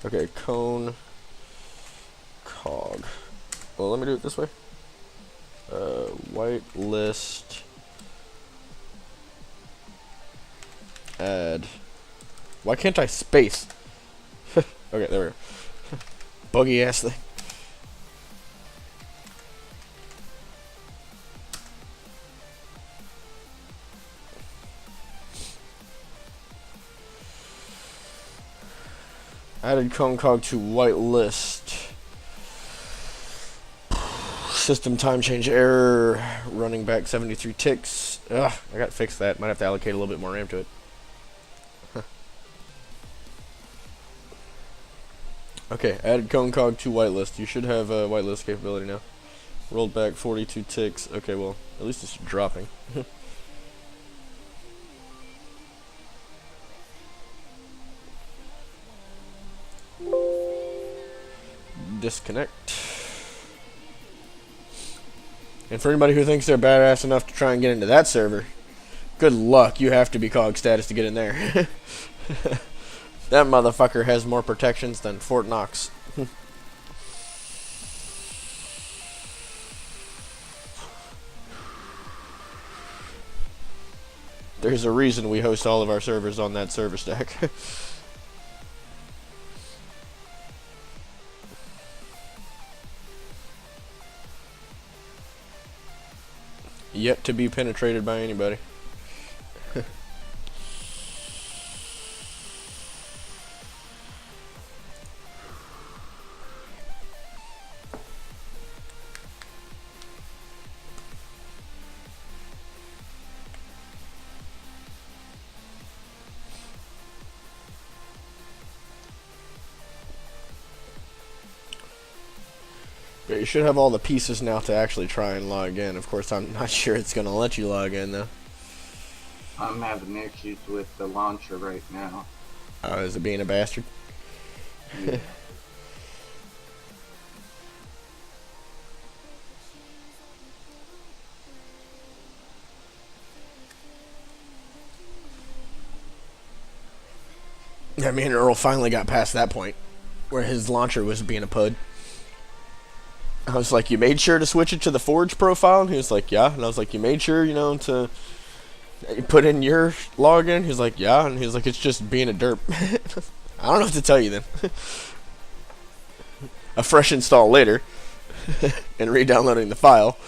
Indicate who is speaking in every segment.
Speaker 1: Okay, cone cog. Well, let me do it this way. Whitelist add. Why can't I space? Okay, there we go. Buggy ass thing. Added conecog to whitelist. System time change error. Running back 73 ticks. Ugh, I gotta fix that. Might have to allocate a little bit more RAM to it. Okay, added conecog to whitelist. You should have whitelist capability now. Rolled back 42 ticks. Okay, well, at least it's dropping. Disconnect. And for anybody who thinks they're badass enough to try and get into that server, good luck. You have to be COG status to get in there. That motherfucker has more protections than Fort Knox. There's a reason we host all of our servers on that server stack. Yet to be penetrated by anybody. Yeah, you should have all the pieces now to actually try and log in. Of course, I'm not sure it's going to let you log in, though.
Speaker 2: I'm having issues with the launcher right now.
Speaker 1: Oh, is it being a bastard?
Speaker 2: Yeah.
Speaker 1: Yeah, me and Earl finally got past that point where his launcher was being a pud. I was like, you made sure to switch it to the Forge profile? And he was like, yeah. And I was like, you made sure, you know, to put in your login? He was like, yeah. And he was like, it's just being a derp. I don't know what to tell you then. A fresh install later and re-downloading the file.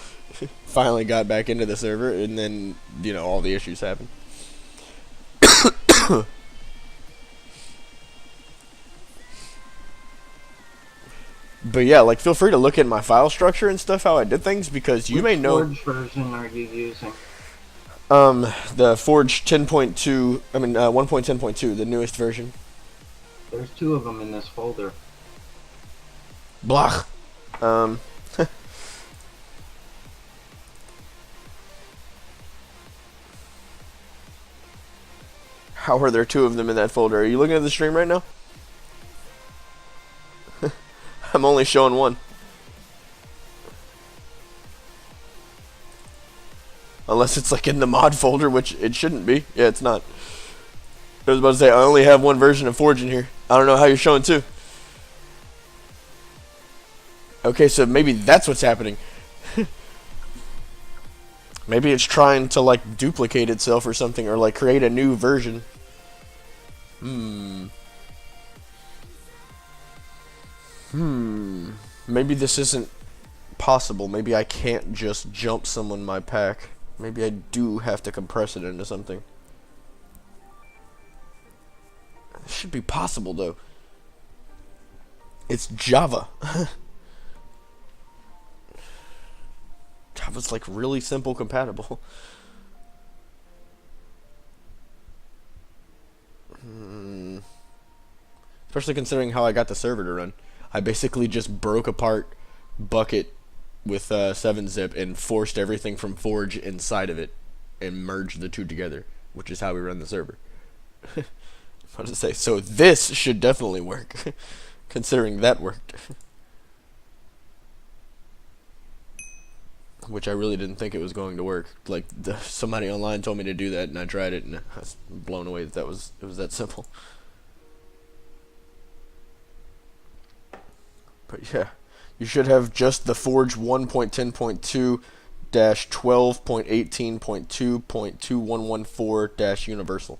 Speaker 1: Finally got back into the server, and then, you know, all the issues happened. But yeah, like, feel free to look at my file structure and stuff, how I did things, because you may know.
Speaker 2: Which Forge version are you using?
Speaker 1: The Forge 10.2, I mean, 1.10.2, the newest version.
Speaker 2: There's 2 of them in this folder.
Speaker 1: Blah. How are there 2 of them in that folder? Are you looking at the stream right now? I'm only showing one. Unless it's like in the mod folder, which it shouldn't be. Yeah, it's not. I was about to say, I only have one version of Forge in here. I don't know how you're showing 2. Okay, so maybe that's what's happening. Maybe it's trying to, like, duplicate itself or something, or, like, create a new version. Maybe this isn't possible. Maybe I can't just jump someone my pack. Maybe I do have to compress it into something. It should be possible, though. It's Java. Java's like really simple compatible. Especially considering how I got the server to run. I basically just broke apart Bucket with 7-zip and forced everything from Forge inside of it and merged the 2 together, which is how we run the server. I was to say, so this should definitely work, considering that worked. Which I really didn't think it was going to work. Like, somebody online told me to do that, and I tried it, and I was blown away that it was that simple. But yeah, you should have just the Forge 1.10.2-12.18.2.2114-universal.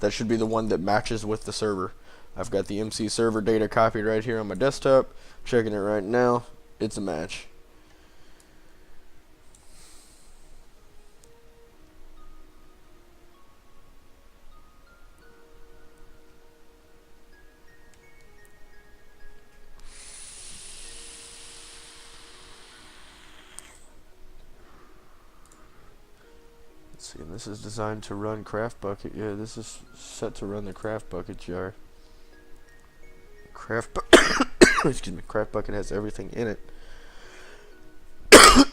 Speaker 1: That should be the one that matches with the server. I've got the MC server data copied right here on my desktop. Checking it right now. It's a match. See, and this is designed to run CraftBucket. Yeah, this is set to run the CraftBucket jar. Excuse me. CraftBucket has everything in it. It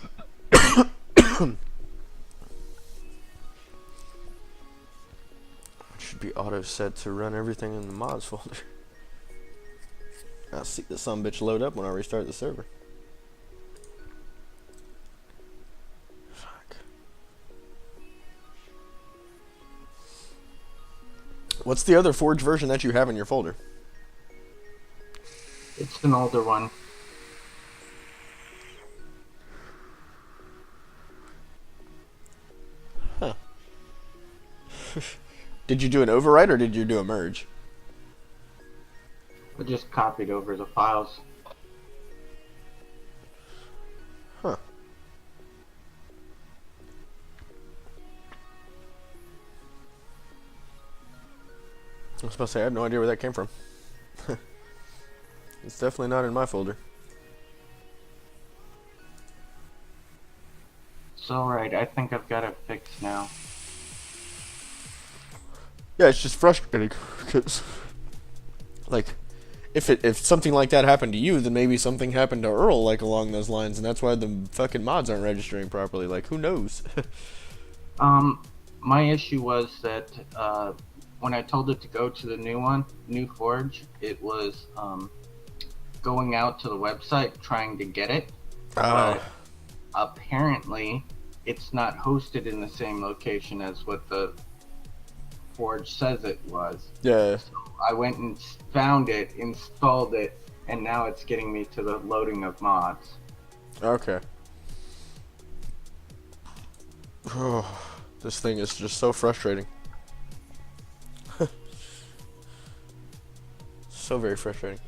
Speaker 1: should be auto set to run everything in the mods folder. I'll see the sumbitch load up when I restart the server. What's the other Forge version that you have in your folder?
Speaker 2: It's an older one.
Speaker 1: Huh. Did you do an overwrite or did you do a merge?
Speaker 2: I just copied over the files.
Speaker 1: Huh. I was supposed to say, I have no idea where that came from. It's definitely not in my folder.
Speaker 2: It's alright, I think I've got it fixed now.
Speaker 1: Yeah, it's just frustrating because, like, if something like that happened to you, then maybe something happened to Earl, like, along those lines, and that's why the fucking mods aren't registering properly. Like, who knows?
Speaker 2: My issue was that, when I told it to go to the new Forge, it was, going out to the website trying to get it. But apparently, it's not hosted in the same location as what the Forge says it was.
Speaker 1: Yeah.
Speaker 2: So I went and found it, installed it, and now it's getting me to the loading of mods.
Speaker 1: Okay. This thing is just so frustrating. So very frustrating.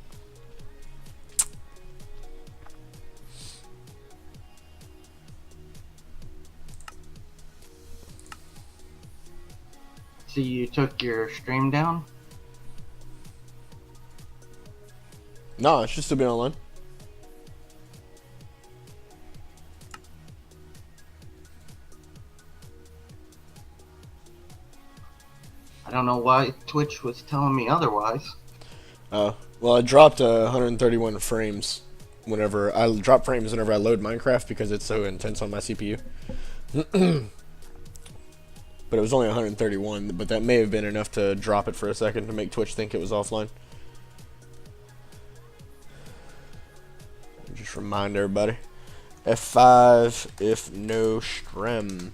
Speaker 2: So you took your stream down?
Speaker 1: No, it should still be online.
Speaker 2: I don't know why Twitch was telling me otherwise.
Speaker 1: Well, I dropped 131 frames whenever I drop frames whenever I load Minecraft because it's so intense on my CPU. But it was only 131, but that may have been enough to drop it for a second to make Twitch think it was offline. Just remind everybody. F5 if no strem.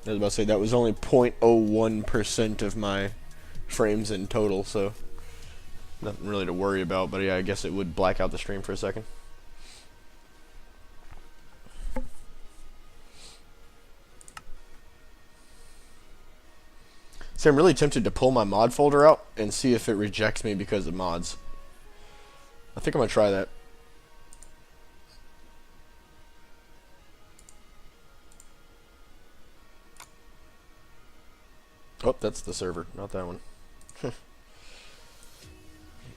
Speaker 1: I was about to say that was only 0.01% of my frames in total, so nothing really to worry about, but yeah, I guess it would black out the stream for a second. See, I'm really tempted to pull my mod folder out and see if it rejects me because of mods. I think I'm going to try that. Oh, that's the server, not that one.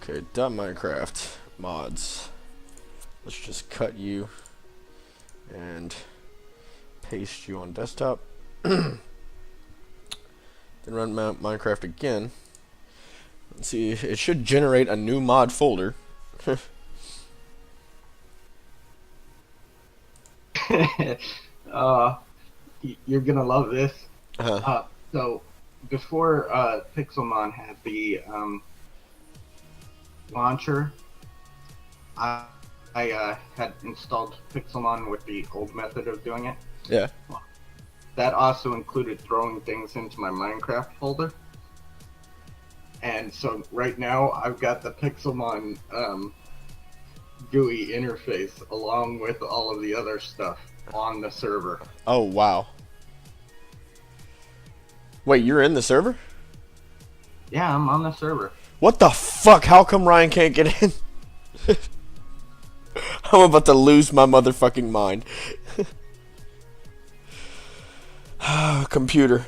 Speaker 1: Okay, .minecraft mods. Let's just cut you and paste you on desktop. Then run Minecraft again. Let's see, it should generate a new mod folder.
Speaker 2: You're gonna love this.
Speaker 1: Uh-huh.
Speaker 2: So before Pixelmon had the launcher, I I had installed Pixelmon with the old method of doing it.
Speaker 1: Yeah.
Speaker 2: That also included throwing things into my Minecraft folder. And so right now I've got the Pixelmon GUI interface along with all of the other stuff on the server.
Speaker 1: Oh, wow. Wait, you're in the server?
Speaker 2: Yeah, I'm on the server.
Speaker 1: What the fuck? How come Ryan can't get in? I'm about to lose my motherfucking mind. Computer.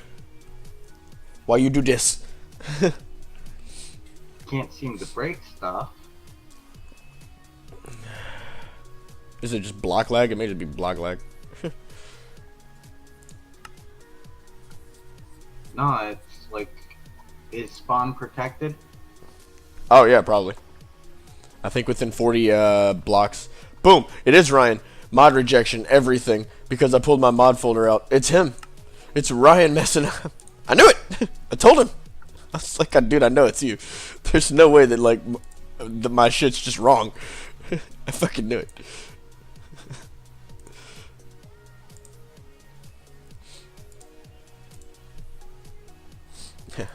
Speaker 1: Why you do this?
Speaker 2: Can't seem to break stuff.
Speaker 1: Is it just block lag? It may just be block lag.
Speaker 2: No, it's like, is spawn protected?
Speaker 1: Oh, yeah, probably. I think within 40 blocks. Boom! It is Ryan. Mod rejection, everything. Because I pulled my mod folder out. It's him. It's Ryan messing up. I knew it! I told him. I was like, dude, I know it's you. There's no way that, like, my shit's just wrong. I fucking knew it.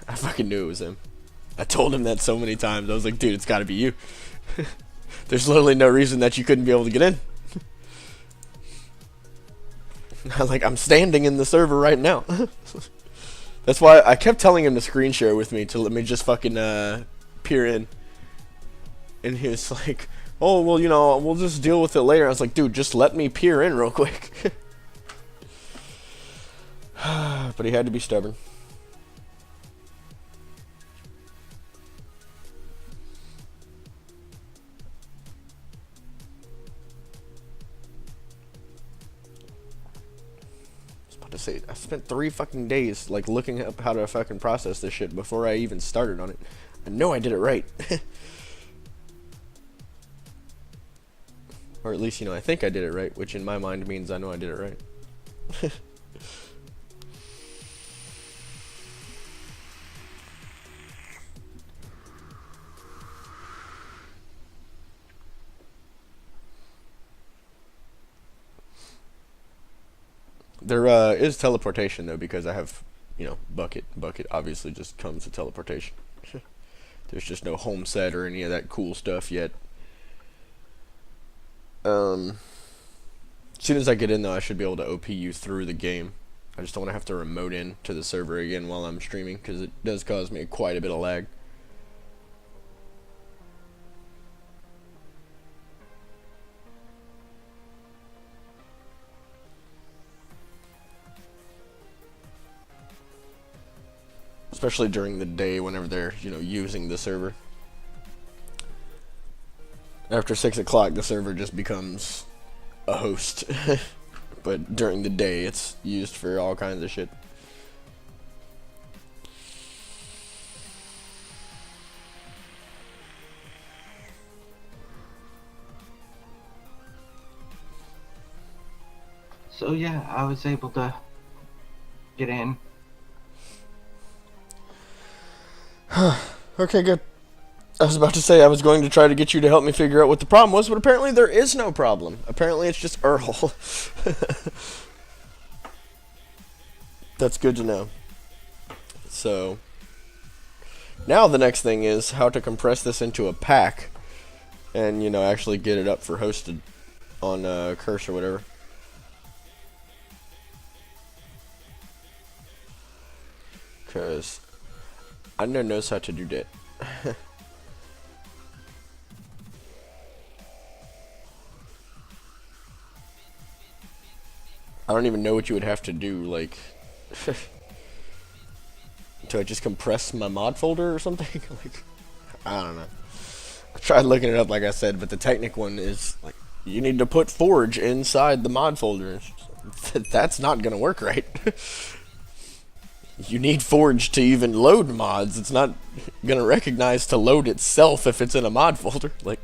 Speaker 1: I fucking knew it was him. I told him that so many times. I was like, dude, it's gotta be you. There's literally no reason that you couldn't be able to get in. I'm standing in the server right now. That's why I kept telling him to screen share with me to let me just fucking peer in. And he was like, oh, well, you know, we'll just deal with it later. I was like, dude, just let me peer in real quick. But he had to be stubborn. To say, I spent 3 fucking days like looking up how to fucking process this shit before I even started on it. I know I did it right. Or at least, you know, I think I did it right, which in my mind means I know I did it right. There is teleportation though, because I have, you know, bucket. Bucket obviously just comes with teleportation. There's just no home set or any of that cool stuff yet. As soon as I get in though, I should be able to OP you through the game. I just don't want to have to remote in to the server again while I'm streaming, because it does cause me quite a bit of lag. Especially during the day whenever they're, you know, using the server. After 6 o'clock, the server just becomes a host. But during the day, it's used for all kinds of shit.
Speaker 2: So yeah, I was able to get in.
Speaker 1: Okay, good. I was about to say I was going to try to get you to help me figure out what the problem was, but apparently there is no problem. Apparently it's just Earl. That's good to know. So, now the next thing is how to compress this into a pack and, you know, actually get it up for hosted on Curse or whatever. Because I know knows how to do that. I don't even know what you would have to do, like... Do I just compress my mod folder or something? Like, I don't know. I tried looking it up, like I said, but the Technic one is, like, you need to put Forge inside the mod folder. That's not gonna work right. You need Forge to even load mods. It's not gonna recognize to load itself if it's in a mod folder. Like,